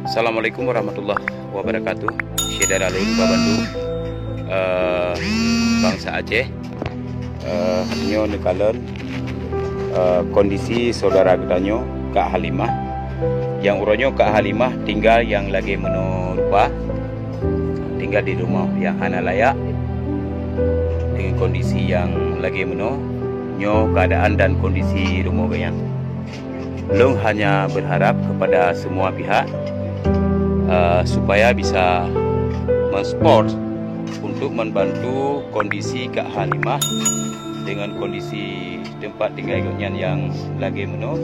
Assalamualaikum warahmatullahi wabarakatuh. Saudara Lun Bandung, bangsa Aceh, nyo nekalan kondisi saudara gedanyo Kak Halimah, yang uronyo Kak Halimah tinggal yang lagi menurupa, tinggal di rumah yang hana layak dengan kondisi yang lagi nyo keadaan dan kondisi rumah yang Long hanya berharap kepada semua pihak supaya bisa mensupport untuk membantu kondisi Kak Halimah dengan kondisi tempat tinggal yang lagi rumah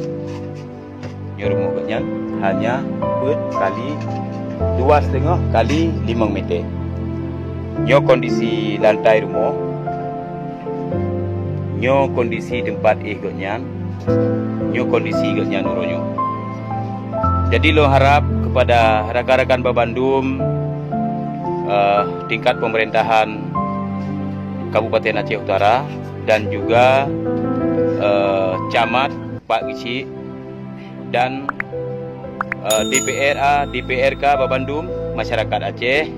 hanya kali 2,5 kali 5 meter. Nyo kondisi lantai rumah, nyo kondisi tempat nyo kondisi uronyo. Jadi lo harap kepada rakan-rakan Babandum, tingkat pemerintahan Kabupaten Aceh Utara dan juga camat Pak Gici dan DPRK Babandum, masyarakat Aceh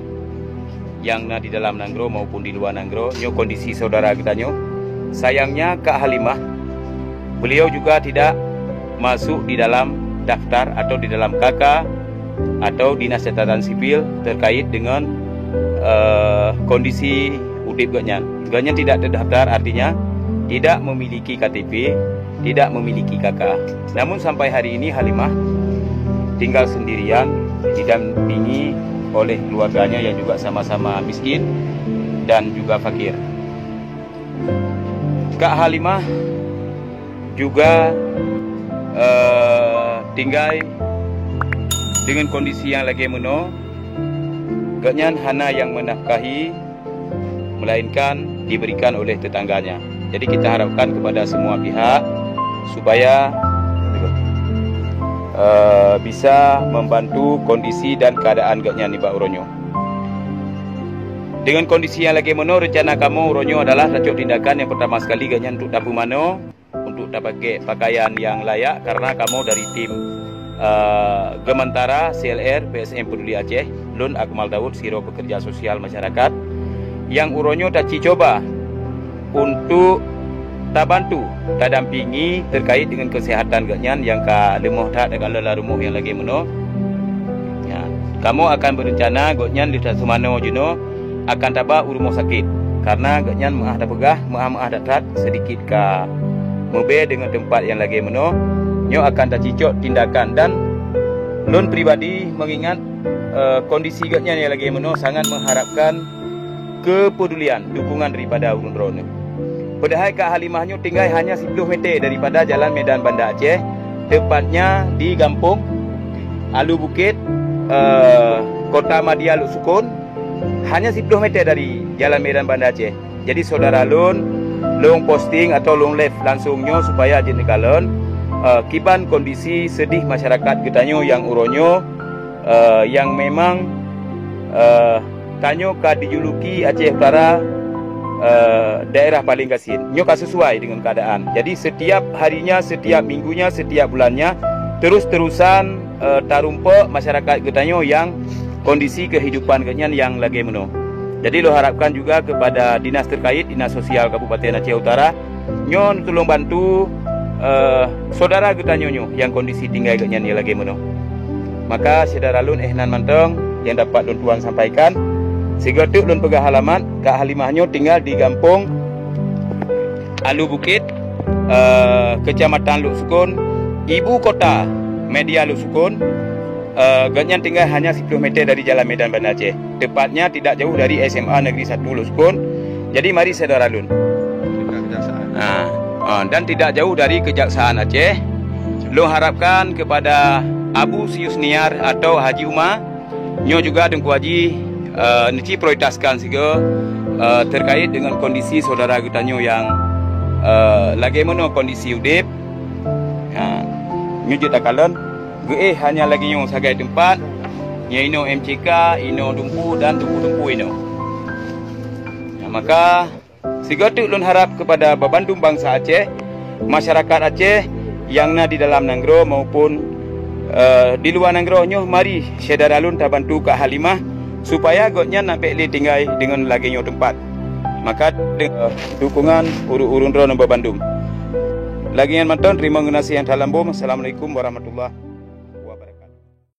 yang di dalam Nanggro maupun di luar Nanggro, nyo kondisi saudara kita nyo. Sayangnya Kak Halimah, beliau juga tidak masuk di dalam daftar atau di dalam KK atau Dinas Catatan Sipil terkait dengan kondisi udip Ganyan tidak terdaftar, artinya tidak memiliki KTP, tidak memiliki KK. Namun sampai hari ini Halimah tinggal sendirian, didampingi oleh keluarganya yang juga sama-sama miskin dan juga fakir. Kak Halimah juga tinggal dengan kondisi yang lagi ganyan hana yang menafkahi, melainkan diberikan oleh tetangganya. Jadi kita harapkan kepada semua pihak supaya bisa membantu kondisi dan keadaan ganyan di Pak Uronyo. Dengan kondisi yang lagi rencana kamu Uronyo adalah racuk tindakan yang pertama sekali ganyan untuk tapu mano, untuk pakai pakaian yang layak, karena kamu dari tim Gemantara CLR PSM Peduli Aceh, Lun Akmal Daud Siro Pekerja Sosial Masyarakat, yang uronyo taci coba untuk bantu dampingi terkait dengan kesehatan ganyan yang ka lemoh tak dengan lelah rumah yang lagi ya, kamu akan berencana ganyan di Tasmano Juno akan tabah rumah sakit karena ganyan maah pegah maah datat sedikit ka mobe dengan tempat yang lagi nyo akan tercicok tindakan. Dan Lun pribadi mengingat kondisi ganyan yang lagi sangat mengharapkan kepedulian dukungan daripada urun-urun. Padahal Kak Halimahnya tinggal hanya 10 meter daripada Jalan Medan Banda Aceh, tepatnya di Gampung Alu Bukit, Kota Madia Luk Sukun, hanya 10 meter dari Jalan Medan Banda Aceh. Jadi saudara Lun posting atau Lun live langsungnya supaya aja nekalan kiban kondisi sedih masyarakat getanyo yang uronyo yang memang tanyo ka dijuluki Aceh Utara daerah paling kasin. Nyo ka sesuai dengan keadaan. Jadi setiap harinya, setiap minggunya, setiap bulannya terus-terusan tarumpe masyarakat getanyo yang kondisi kehidupan ganyan yang lagi Jadi lo harapkan juga kepada dinas terkait, Dinas Sosial Kabupaten Aceh Utara, nyo tolong bantu saudara getanyo yang kondisi tinggal ganyan yang lagi Maka saudara Lun ehnan manteng yang dapat Lun Tuan sampaikan, segetuk Lun pegah halaman Kak Halimahnya tinggal di Gampung Alu Bukit, Kecamatan Luk Sukun, Ibu Kota Media Luk Sukun. Ganyan tinggal hanya 10 meter dari Jalan Medan Banda Aceh, tepatnya tidak jauh dari SMA Negeri 1 Luk Sukun. Jadi mari saudara Lun, dan tidak jauh dari Kejaksaan Aceh. Lo harapkan kepada Abu Siusniar atau Haji Umar, nyo juga Dengku Haji nici prioritaskan juga terkait dengan kondisi saudara getanyo yang lagi kondisi udip. Nyo juta kalen hanya lagi nyo sebagai tempat nya ino MCK, ino dumpu dan dumpu ino. Maka segetuk Lun harap kepada Babandum bangsa Aceh, masyarakat Aceh yang di dalam Nanggro maupun di luar nanggrohnya mari syedar alun ta bantu Kak Halimah supaya gotnya nampak li tinggal dengan laginya tempat. Maka dukungan urun-urun Rono Bandung. Lagi yang menonton, terima kasih yang dalam bom. Assalamualaikum warahmatullahi wabarakatuh.